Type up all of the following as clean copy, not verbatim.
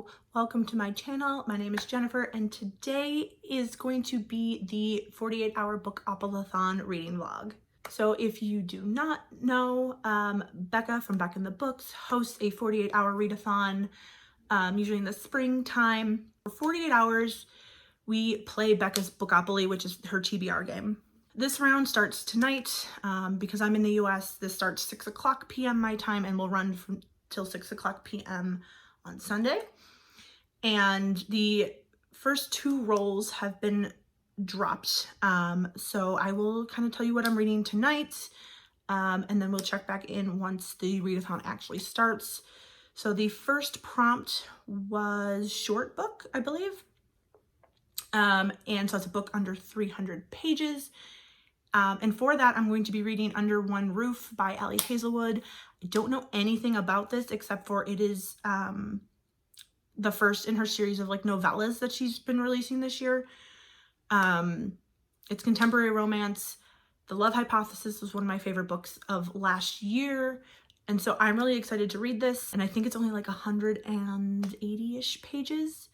Hello, welcome to my channel. My name is Jennifer and today is going to be the 48-hour BookoplAthon reading vlog. So if you do not know, Becca from Back in the Books hosts a 48-hour readathon, usually in the springtime. For 48 hours, we play Becca's Bookopoly, which is her TBR game. This round starts tonight. Because I'm in the US, this starts 6 o'clock p.m. my time and will run till 6 o'clock p.m. on Sunday. And the first two rolls have been dropped. So I will kind of tell you what I'm reading tonight. And then we'll check back in once the readathon actually starts. So the first prompt was short book, I believe. And so it's a book under 300 pages. And for that, I'm going to be reading Under One Roof by Ali Hazelwood. I don't know anything about this except for it is the first in her series of like novellas that she's been releasing this year. It's contemporary romance. The Love Hypothesis was one of my favorite books of last year. And so I'm really excited to read this. And I think it's only like 180-ish pages.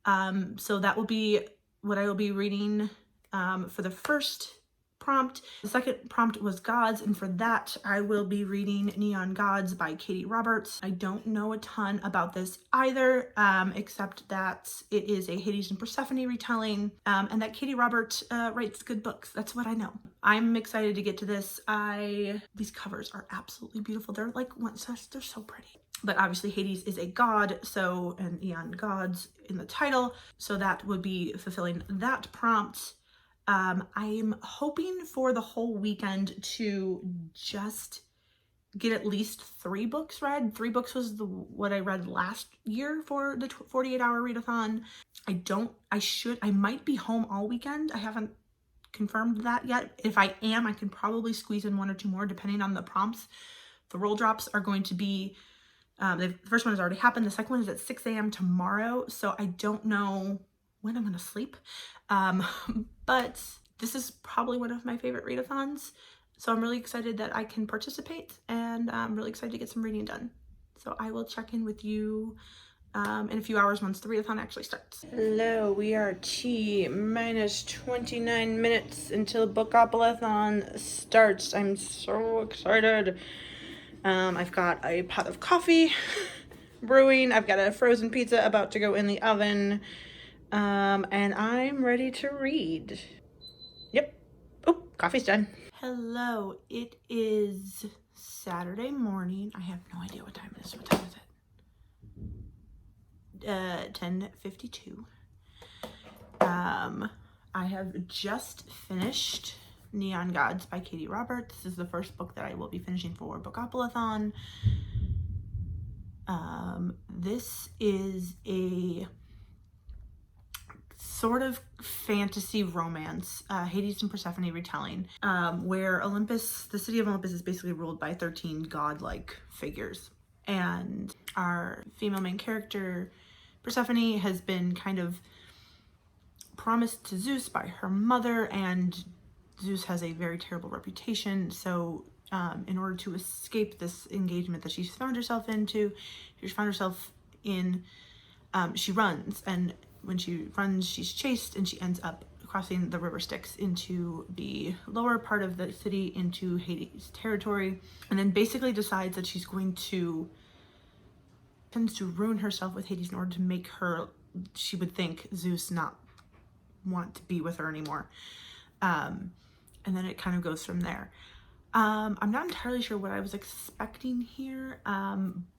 So that will be what I will be reading for the first prompt. The second prompt was Gods, and for that I will be reading Neon Gods by Katie Roberts. I don't know a ton about this either, except that it is a Hades and Persephone retelling, and that Katie Roberts writes good books. That's what I know. I'm excited to get to this. These covers are absolutely beautiful. They're like, they're so pretty. But obviously Hades is a god, so, and Neon Gods in the title, so that would be fulfilling that prompt. I'm hoping for the whole weekend to just get at least 3 books read. 3 books was what I read last year for the 48-hour readathon. I might be home all weekend. I haven't confirmed that yet. If I am, I can probably squeeze in 1 or 2 more depending on the prompts. The roll drops are going to be, the first one has already happened. The second one is at 6 a.m. tomorrow. So I don't know when I'm gonna sleep. But this is probably one of my favorite readathons. So I'm really excited that I can participate, and I'm really excited to get some reading done. So I will check in with you in a few hours once the readathon actually starts. Hello, we are T-minus 29 minutes until Bookopla'thon starts. I'm so excited. I've got a pot of coffee brewing. I've got a frozen pizza about to go in the oven. And I'm ready to read. Yep. Oh, coffee's done. Hello, it is Saturday morning. I have no idea what time it is. What time is it? 10:52. I have just finished Neon Gods by Katie Roberts. This is the first book that I will be finishing for Bookopla'thon. This is a sort of fantasy romance, Hades and Persephone retelling, where Olympus, the city of Olympus, is basically ruled by 13 godlike figures. And our female main character, Persephone, has been kind of promised to Zeus by her mother, and Zeus has a very terrible reputation. So in order to escape this engagement that she's found herself into, she runs, and when she runs, she's chased, and she ends up crossing the river Styx into the lower part of the city, into Hades territory, and then basically decides that she's going to ruin herself with Hades in order to make her, she would think, Zeus not want to be with her anymore. And then it kind of goes from there. I'm not entirely sure what I was expecting here,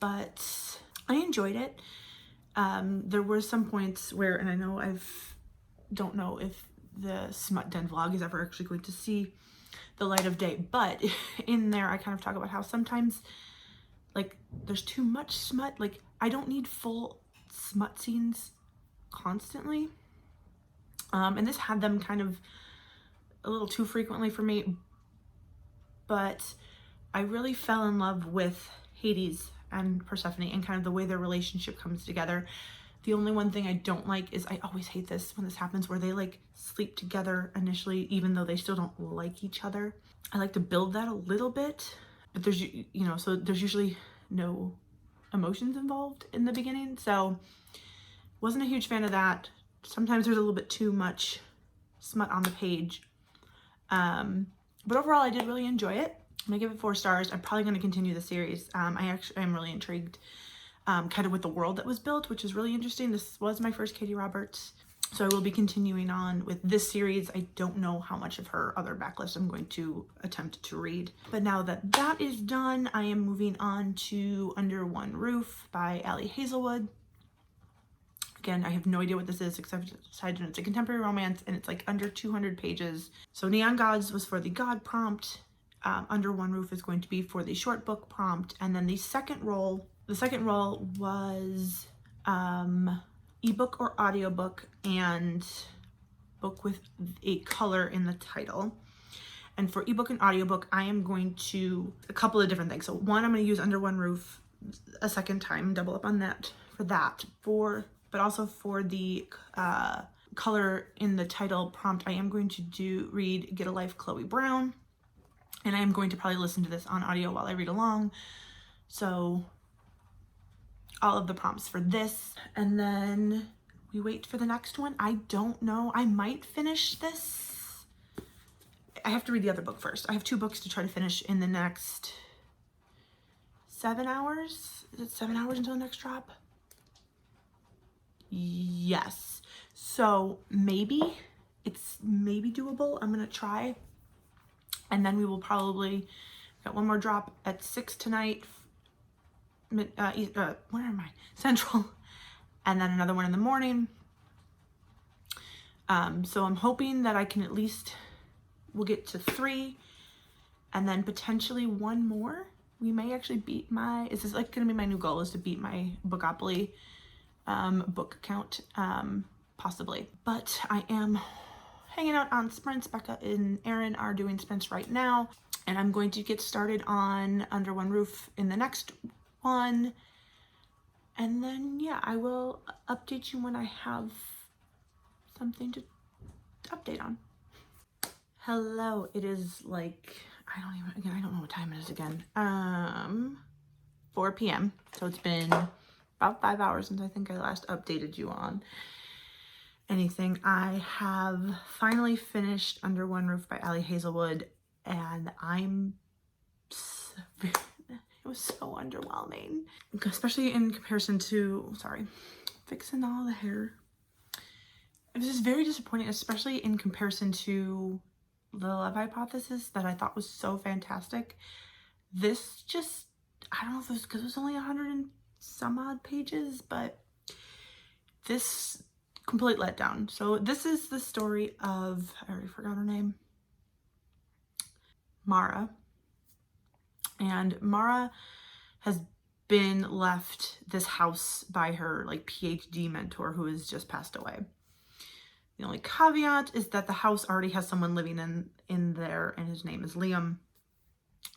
but I enjoyed it. There were some points where, and I know don't know if the Smut Den vlog is ever actually going to see the light of day, but in there I kind of talk about how sometimes like there's too much smut. Like I don't need full smut scenes constantly. And this had them kind of a little too frequently for me, but I really fell in love with Hades and Persephone and kind of the way their relationship comes together. The only one thing I don't like is, I always hate this when this happens, where they like sleep together initially even though they still don't like each other. I like to build that a little bit, but there's, so there's usually no emotions involved in the beginning. So Wasn't a huge fan of that. Sometimes there's a little bit too much smut on the page. But overall, I did really enjoy it. I'm gonna give it 4 stars. I'm probably gonna continue the series. I am really intrigued kind of with the world that was built, which is really interesting. This was my first Katie Roberts, so I will be continuing on with this series. I don't know how much of her other backlist I'm going to attempt to read. But now that that is done, I am moving on to Under One Roof by Ali Hazelwood. Again, I have no idea what this is, except decided it's a contemporary romance, and it's like under 200 pages. So Neon Gods was for the God prompt. Under One Roof is going to be for the short book prompt. And then the second role was ebook or audiobook and book with a color in the title. And for ebook and audiobook, I am going to a couple of different things. So one, I'm going to use Under One Roof a second time, double up on that but also for the color in the title prompt, I am going to read Get a Life, Chloe Brown. And I am going to probably listen to this on audio while I read along. So all of the prompts for this. And then we wait for the next one. I don't know. I might finish this. I have to read the other book first. I have 2 books to try to finish in the next 7 hours. Is it 7 hours until the next drop? Yes. So maybe it's doable. I'm going to try. And then we will probably get one more drop at 6 tonight. Where am I? Central. And then another one in the morning. So I'm hoping that I can at least, we'll get to 3 and then potentially 1 more. We may actually beat this is like going to be my new goal, is to beat my Bookopoly book count, possibly. But I am hanging out on sprints. Becca and Erin are doing sprints right now, and I'm going to get started on Under One Roof in the next one. And then, yeah, I will update you when I have something to update on. Hello, it is like, I don't know what time it is again. 4 p.m. So it's been about 5 hours since I think I last updated you on anything. I have finally finished Under One Roof by Ali Hazelwood, and it was so underwhelming, especially in comparison to, fixing all the hair. It was just very disappointing, especially in comparison to the Love Hypothesis that I thought was so fantastic. This just, I don't know if it was because it was only 100 and some odd pages, but this complete letdown. So this is the story of, I already forgot her name, Mara. And Mara has been left this house by her like PhD mentor who has just passed away. The only caveat is that the house already has someone living in there, and his name is Liam.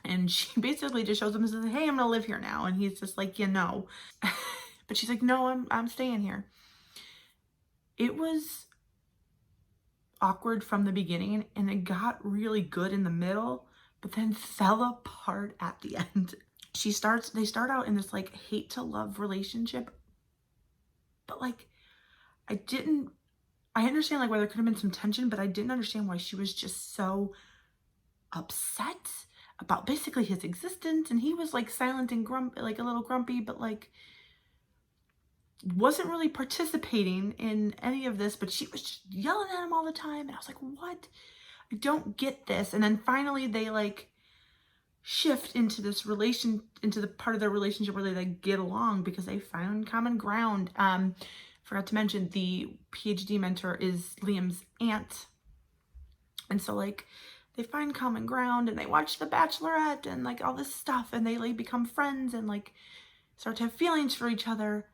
And she basically just shows him and says, hey, I'm gonna live here now. And he's just like, but she's like, no, I'm staying here. It was awkward from the beginning, and it got really good in the middle, but then fell apart at the end. They start out in this like hate to love relationship, but like I understand like why there could have been some tension, but I didn't understand why she was just so upset about basically his existence. And he was like silent and grumpy, like a little grumpy, but like wasn't really participating in any of this, but she was just yelling at him all the time. And I was like, what? I don't get this. And then finally they like shift into the part of their relationship where they like get along because they found common ground. Forgot to mention the PhD mentor is Liam's aunt. And so like they find common ground and they watch The Bachelorette and like all this stuff, and they like become friends and like start to have feelings for each other.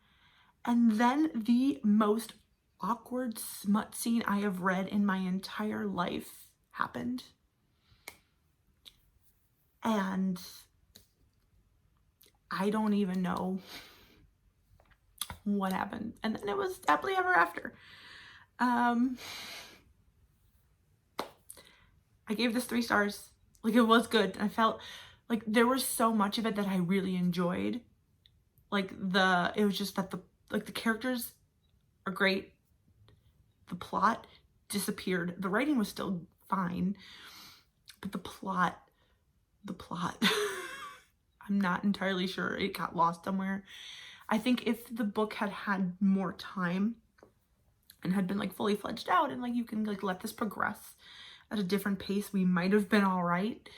And then the most awkward smut scene I have read in my entire life happened. And I don't even know what happened. And then it was happily ever after. I gave this 3 stars. Like, it was good. I felt like there was so much of it that I really enjoyed. Like it was just that the characters are great. The plot disappeared. The writing was still fine, but the plot, I'm not entirely sure. It got lost somewhere. I think if the book had had more time and had been like fully fledged out and like you can like let this progress at a different pace, we might have been all right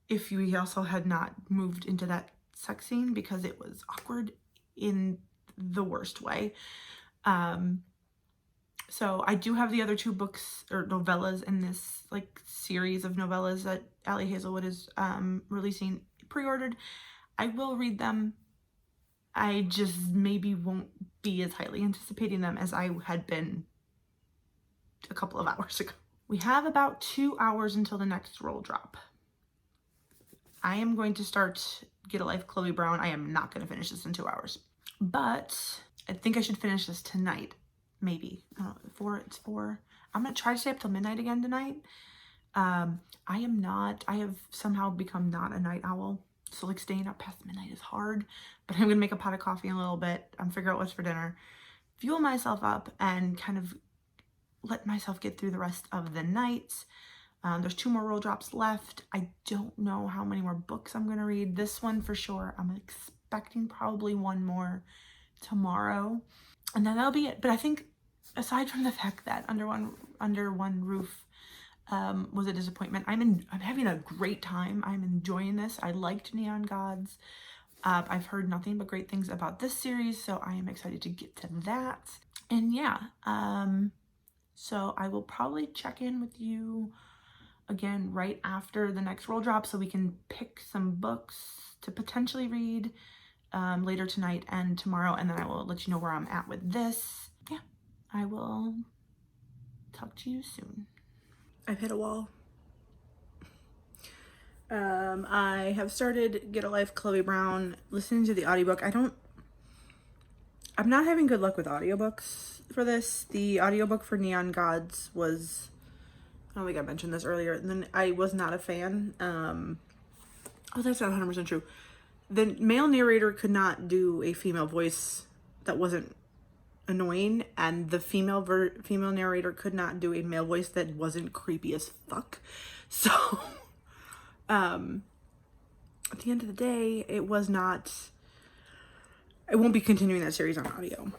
if we also had not moved into that sex scene, because it was awkward in the worst way. So I do have the other 2 books or novellas in this like series of novellas that Allie Hazelwood is releasing pre-ordered. I will read them. I just maybe won't be as highly anticipating them as I had been a couple of hours ago. We have about 2 hours until the next roll drop. I am going to start Get a Life Chloe Brown. I am not going to finish this in 2 hours, but I think I should finish this tonight. Maybe. It's 4. I'm going to try to stay up till midnight again tonight. I have somehow become not a night owl. So like staying up past midnight is hard, but I'm going to make a pot of coffee in a little bit. Figure out what's for dinner, fuel myself up, and kind of let myself get through the rest of the night. There's 2 more roll drops left. I don't know how many more books I'm going to read. This one for sure. I'm expecting probably 1 more tomorrow, and then that'll be it. But I think aside from the fact that Under One Roof was a disappointment, I'm having a great time. I'm enjoying this. I liked Neon Gods. I've heard nothing but great things about this series, so I am excited to get to that. And yeah, so I will probably check in with you again right after the next roll drop so we can pick some books to potentially read later tonight and tomorrow, and then I will let you know where I'm at with this. Yeah, I will talk to you soon. I've hit a wall. I have started Get a Life Chloe Brown, listening to the audiobook. I'm not having good luck with audiobooks for this. The audiobook for Neon Gods was, I don't think I mentioned this earlier, and then I was not a fan. Oh, that's not 100% true. The male narrator could not do a female voice that wasn't annoying, and the female narrator could not do a male voice that wasn't creepy as fuck. So at the end of the day, I won't be continuing that series on audio,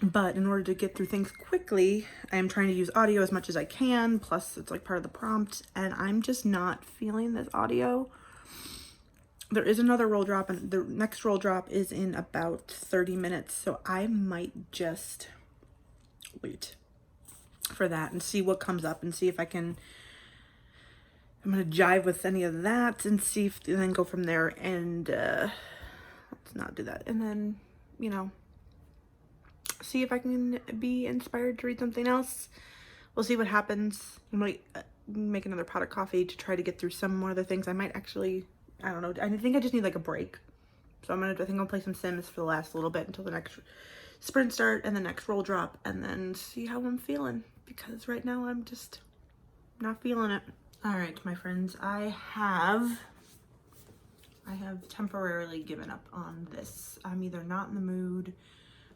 but in order to get through things quickly, I am trying to use audio as much as I can, plus it's like part of the prompt, and I'm just not feeling this audio. There is another roll drop, and the next roll drop is in about 30 minutes, so I might just wait for that and see what comes up and see if I can, I'm going to jive with any of that and see if, and then go from there, and let's not do that, and then, you know, see if I can be inspired to read something else. We'll see what happens. I might make another pot of coffee to try to get through some more other things. I might actually, I don't know, I think I just need like a break. So I think I'll play some Sims for the last little bit until the next sprint start and the next roll drop, and then see how I'm feeling, because right now I'm just not feeling it. All right, my friends, I have temporarily given up on this. I'm either not in the mood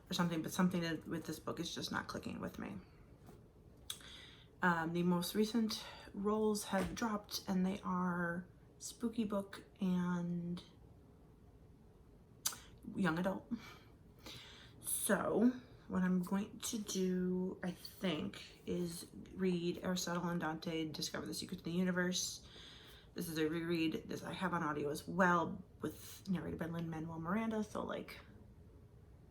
or something, but something with this book is just not clicking with me. The most recent rolls have dropped, and they are spooky book and young adult. So what I'm going to do, I think, is read Aristotle and Dante, Discover the Secrets of the Universe. This is a reread. This I have on audio as well, with narrated by Lin-Manuel Miranda. So like,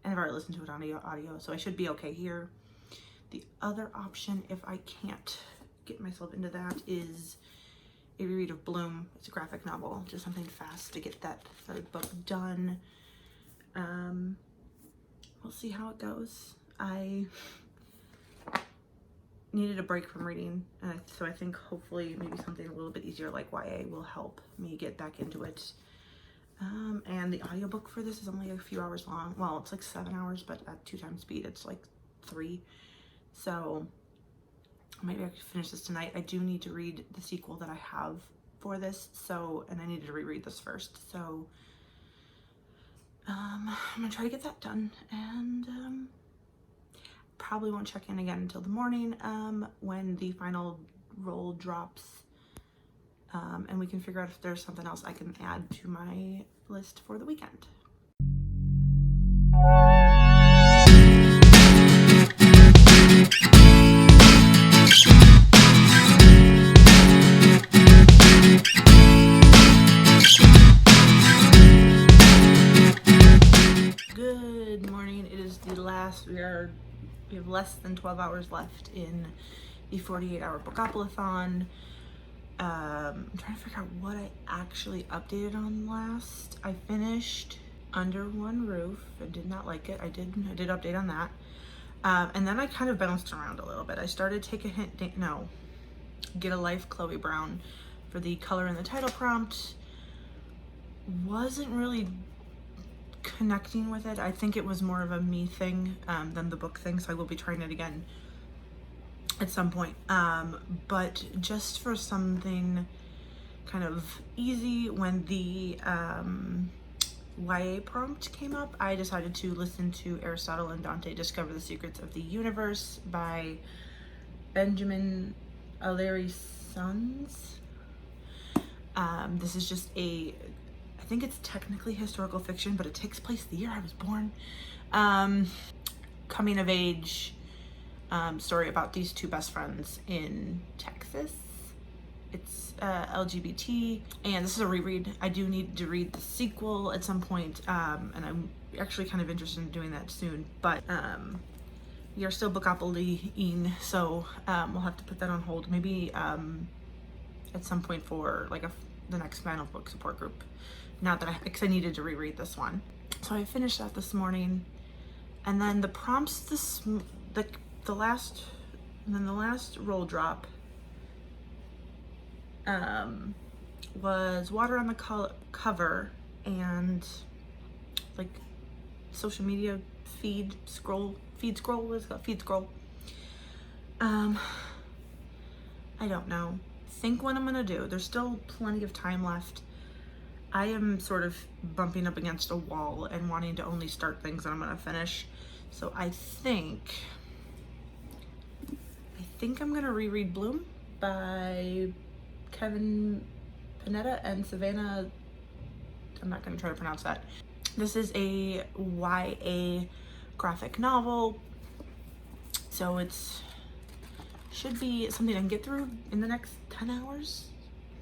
and I've already listened to it on audio, so I should be okay here. The other option, if I can't get myself into that, is a reread of Bloom. It's a graphic novel, just something fast to get that 3rd book done. We'll see how it goes. I needed a break from reading, and so I think hopefully maybe something a little bit easier like YA will help me get back into it. And the audiobook for this is only a few hours long. Well, it's like 7 hours, but at 2 times speed, it's like 3. So maybe I could finish this tonight. I do need to read the sequel that I have for this, so, and I needed to reread this first. So I'm gonna try to get that done, and probably won't check in again until the morning when the final roll drops, and we can figure out if there's something else I can add to my list for the weekend. Good morning. It is the last, we have less than 12 hours left in the 48-hour Bookopla'thon. I'm trying to figure out what I actually updated on last. I finished Under One Roof. I did not like it. I did update on that. And then I kind of bounced around a little bit. I started Take a Hint, Get a Life, Chloe Brown for the color in the title prompt. Wasn't really connecting with it. I think it was more of a me thing than the book thing, so I will be trying it again at some point. But just for something kind of easy, when the YA prompt came up, I decided to listen to Aristotle and Dante Discover the Secrets of the Universe by Benjamin Alary Sons. This is just I think it's technically historical fiction, but it takes place the year I was born. Coming of age story about these two best friends in Texas. It's LGBT, and this is a reread. I do need to read the sequel at some point, and I'm actually kind of interested in doing that soon, but we are still Bookopoly-ing, so we'll have to put that on hold. Maybe at some point for like the next final book support group. Not that because I needed to reread this one. So I finished that this morning, and then the prompts the last roll drop was water on the cover and like social media feed scroll. What is it called? Feed scroll. I don't know. Think what I'm gonna do. There's still plenty of time left. I am sort of bumping up against a wall and wanting to only start things that I'm gonna finish. So I think I'm gonna reread Bloom by Kevin Panetta and Savannah. I'm not gonna try to pronounce that. This is a YA graphic novel, so it's should be something I can get through in the next 10 hours,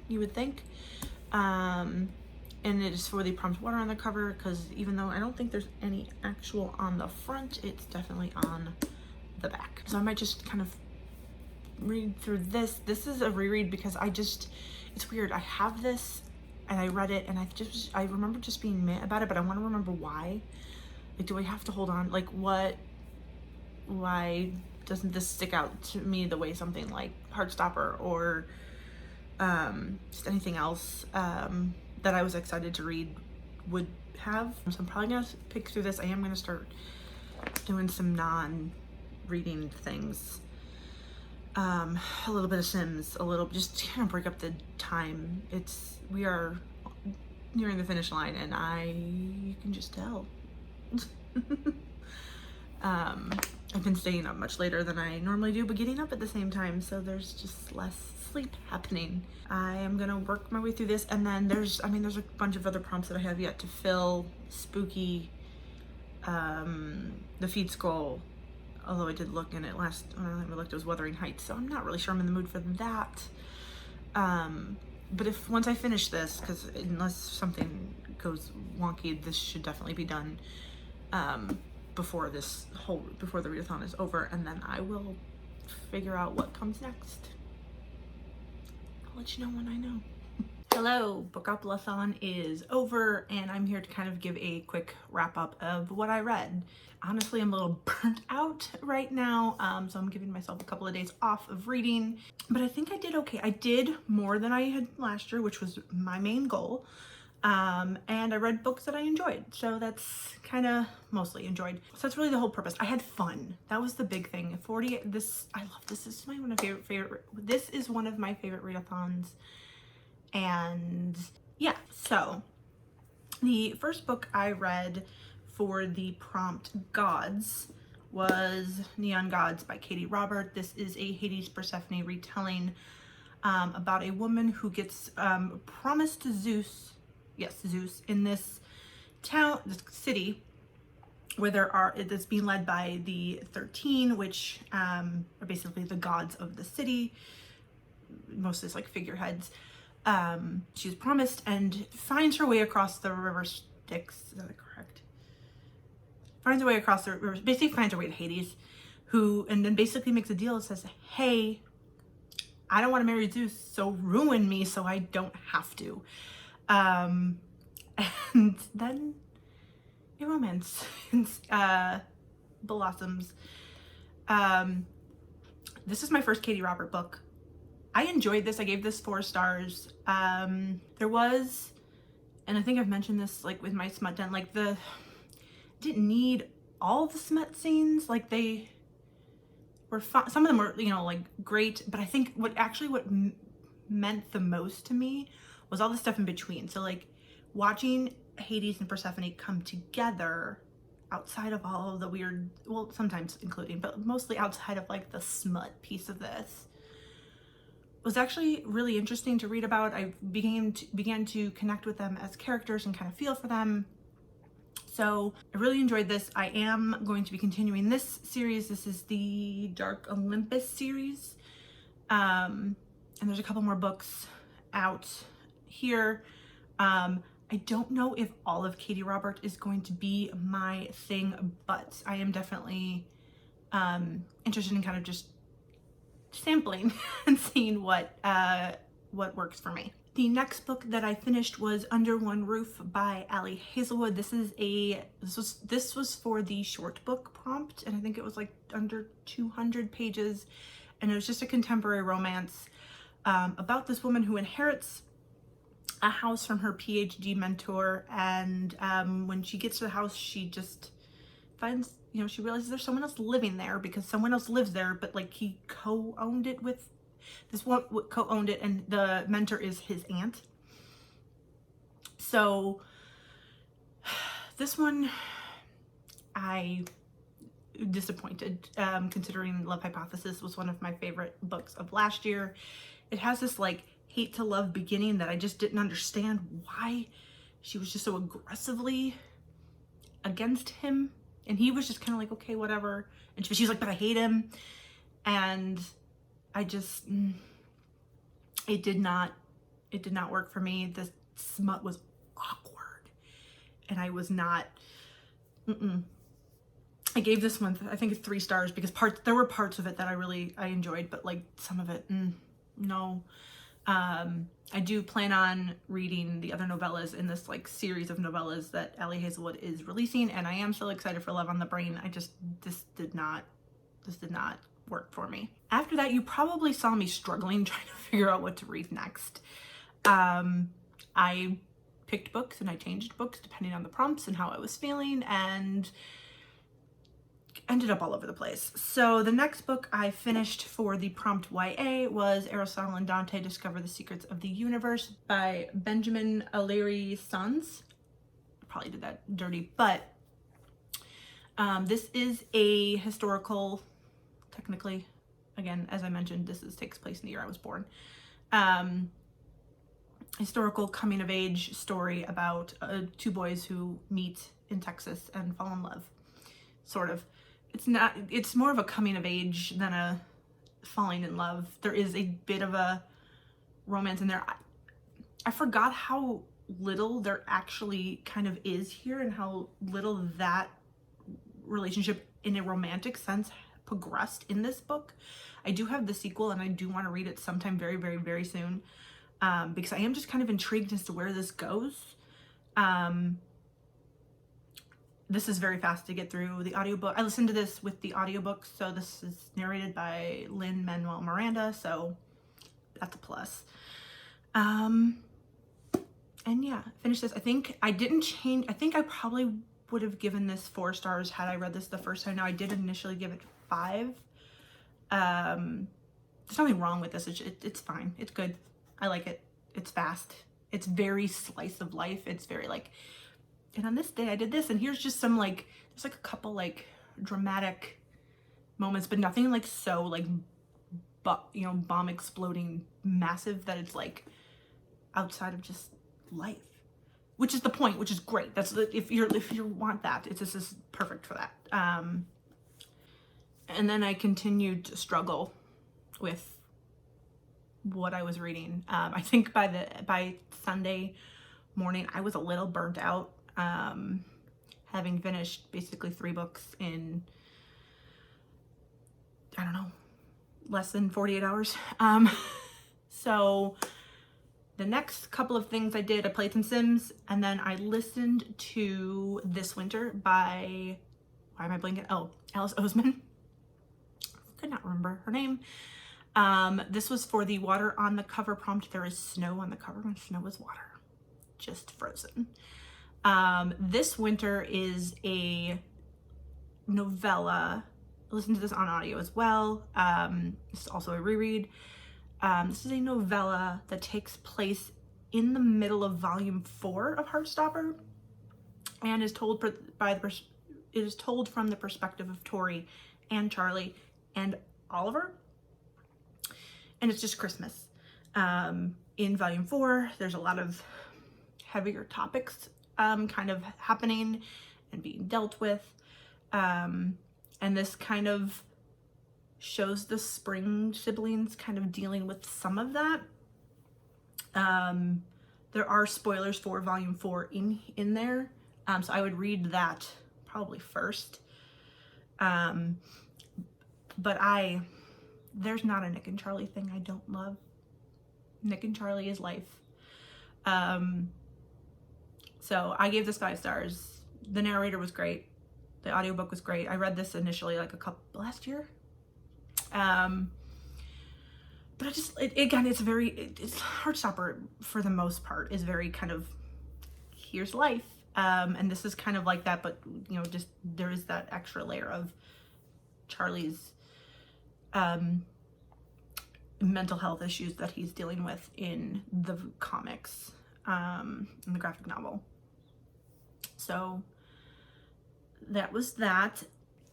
you would think. And it is for the prompt water on the cover, because even though I don't think there's any actual on the front, it's definitely on the back. So I might just kind of read through this. This is a reread because it's weird. I have this and I read it and I remember just being mad about it, but I want to remember why. Like, do I have to hold on? Like, why doesn't this stick out to me the way something like Heartstopper or just anything else that I was excited to read would have? So I'm probably gonna pick through this. I am gonna start doing some non-reading things. A little bit of Sims, just kind of break up the time. We are nearing the finish line, and you can just tell. I've been staying up much later than I normally do, but getting up at the same time, so there's just less sleep happening. I am gonna work my way through this, and then there's a bunch of other prompts that I have yet to fill. Spooky, the feed scroll, although I did look in it last when I looked, it was Wuthering Heights, so I'm not really sure I'm in the mood for that. But once I finish this, because unless something goes wonky, this should definitely be done before the readathon is over, and then I will figure out what comes next. I'll let you know when I know. Hello, Bookopla'thon is over, and I'm here to kind of give a quick wrap up of what I read. Honestly, I'm a little burnt out right now, so I'm giving myself a couple of days off of reading, but I think I did okay. I did more than I had last year, which was my main goal, and I read books that I enjoyed, so that's kind of mostly enjoyed. So that's really the whole purpose. I had fun. That was the big thing. I love this. This is one of my favorite. This is one of my favorite readathons. And yeah, so the first book I read for the prompt Gods was Neon Gods by Katie Robert. This is a Hades Persephone retelling about a woman who gets promised to Zeus, yes, Zeus, in this town, this city, where it's being led by the 13, which are basically the gods of the city, mostly it's like figureheads. She's promised and finds her way across the river Styx. Is that correct? Finds her way across the river, basically finds her way to Hades, and then basically makes a deal and says, hey, I don't want to marry Zeus, so ruin me so I don't have to. And then a romance blossoms. This is my first Katie Robert book. I enjoyed this. I gave this 4 stars. There was, and I think I've mentioned this like with my smut den, like didn't need all the smut scenes. Like they were fun. Some of them were, you know, like great, but I think what meant the most to me was all the stuff in between. So like watching Hades and Persephone come together outside of all of the weird, well, sometimes including, but mostly outside of like the smut piece of this, was actually really interesting to read about. I began to connect with them as characters and kind of feel for them. So I really enjoyed this. I am going to be continuing this series. This is the Dark Olympus series. And there's a couple more books out here. I don't know if all of Katie Robert is going to be my thing, but I am definitely interested in kind of just sampling and seeing what works for me. The next book that I finished was Under One Roof by Ali Hazelwood. This was for the short book prompt, and I think it was like under 200 pages, and it was just a contemporary romance about this woman who inherits a house from her PhD mentor, and when she gets to the house, she just finds, you know, she realizes there's someone else living there because someone else lives there, but like he co-owned it with this one, co-owned it, and the mentor is his aunt. So this one I disappointed, considering Love Hypothesis was one of my favorite books of last year. It has this like hate to love beginning that I just didn't understand why she was just so aggressively against him, and he was just kind of like, okay, whatever, and she's like, but I hate him, and I just it did not work for me. The smut was awkward, and I was not I gave this one, I think, 3 stars because there were parts of it that I enjoyed, but like some of it, no. I do plan on reading the other novellas in this like series of novellas that Ali Hazelwood is releasing, and I am so excited for Love on the Brain. This did not work for me. After that, you probably saw me struggling trying to figure out what to read next. I picked books and I changed books depending on the prompts and how I was feeling, and ended up all over the place. So the next book I finished for the prompt YA was Aristotle and Dante Discover the Secrets of the Universe by Benjamin O'Leary Sons. Probably did that dirty, but this is a historical, technically, again, as I mentioned, takes place in the year I was born. Historical coming of age story about 2 boys who meet in Texas and fall in love, sort of. It's more of a coming of age than a falling in love. There is a bit of a romance in there. I forgot how little there actually kind of is here, and how little that relationship in a romantic sense progressed in this book. I do have the sequel, and I do want to read it sometime very, very, very soon, because I am just kind of intrigued as to where this goes. This is very fast to get through. The audiobook, I listened to this with the audiobook, so this is narrated by Lin-Manuel Miranda, so that's a plus. And yeah, finished this. I think I didn't change. I think I probably would have given this 4 stars had I read this the first time. Now, I did initially give it 5. There's nothing wrong with this. It's fine. It's good. I like it. It's fast. It's very slice of life. It's very like, and on this day I did this, and here's just some like, there's like a couple like dramatic moments, but nothing like so like, you know, bomb exploding massive that it's like outside of just life, which is the point, which is great. That's if you want that, this is perfect for that. And then I continued to struggle with what I was reading. I think by Sunday morning I was a little burnt out, having finished basically 3 books in, I don't know, less than 48 hours. So the next couple of things I did, I played some Sims, and then I listened to This Winter by, why am I blanking? Oh, Alice Oseman. Could not remember her name. This was for the water on the cover prompt. There is snow on the cover, and snow is water, just frozen. This Winter is a novella. I listened to this on audio as well. This is also a reread. This is a novella that takes place in the middle of volume 4 of Heartstopper, and is told it is told from the perspective of Tori and Charlie and Oliver, and it's just Christmas. In volume 4, there's a lot of heavier topics kind of happening and being dealt with, and this kind of shows the Spring siblings kind of dealing with some of that. There are spoilers for volume 4 in there, so I would read that probably first. But there's not a Nick and Charlie thing I don't love. Nick and Charlie is life. So I gave this 5 stars. The narrator was great. The audiobook was great. I read this initially like last year. But again, it's Heartstopper for the most part is very kind of, here's life. And this is kind of like that, but you know, just there is that extra layer of Charlie's mental health issues that he's dealing with in the comics, in the graphic novel. So that was that.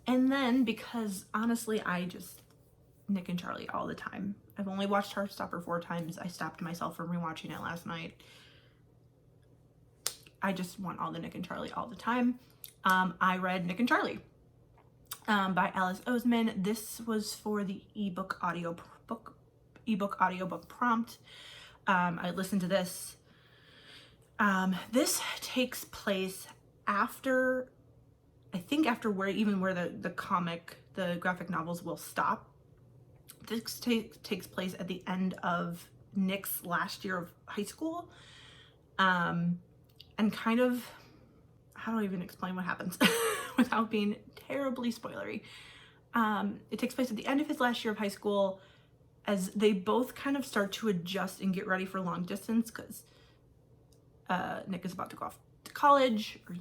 And then, because honestly, Nick and Charlie all the time. I've only watched Heartstopper 4 times. I stopped myself from rewatching it last night. I just want all the Nick and Charlie all the time. I read Nick and Charlie by Alice Oseman. This was for the ebook audiobook prompt. I listened to this. This takes place after, I think after where the graphic novels will stop. This takes place at the end of Nick's last year of high school. And kind of, how do I even explain what happens without being terribly spoilery? It takes place at the end of his last year of high school, as they both kind of start to adjust and get ready for long distance, because Nick is about to go off to college, or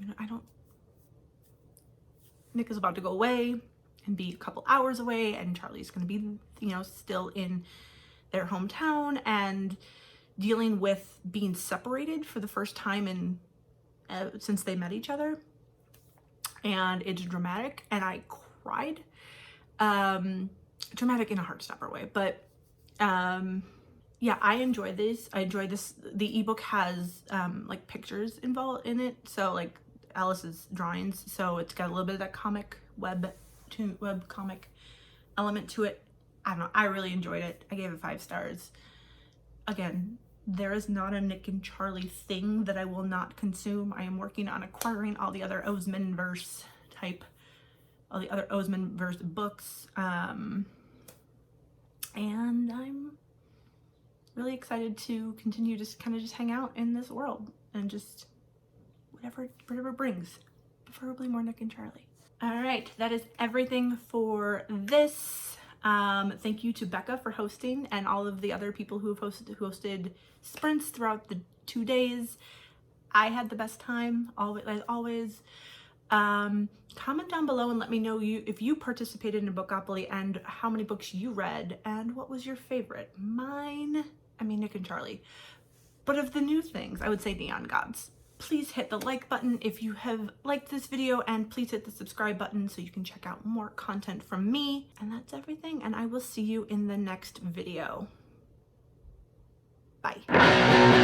Nick is about to go away and be a couple hours away, and Charlie's going to be, still in their hometown and dealing with being separated for the first time since they met each other. And it's dramatic, and I cried. Dramatic in a Heartstopper way, but yeah, I enjoy this. The ebook has like pictures involved in it, so like Alice's drawings, so it's got a little bit of that web comic element to it. I don't know, I really enjoyed it. I gave it 5 stars. Again, there is not a Nick and Charlie thing that I will not consume. I am working on acquiring all the other Oseman-verse books, and I'm really excited to continue to kind of just hang out in this world and just whatever it brings, preferably more Nick and Charlie. All right, that is everything for this. Thank you to Becca for hosting, and all of the other people who have hosted sprints throughout the 2 days. I had the best time, as always. Comment down below and let me know if you participated in Bookopoly and how many books you read and what was your favorite. Mine, Nick and Charlie. But of the new things, I would say Neon Gods. Please hit the like button if you have liked this video, and please hit the subscribe button so you can check out more content from me. And that's everything, and I will see you in the next video. Bye.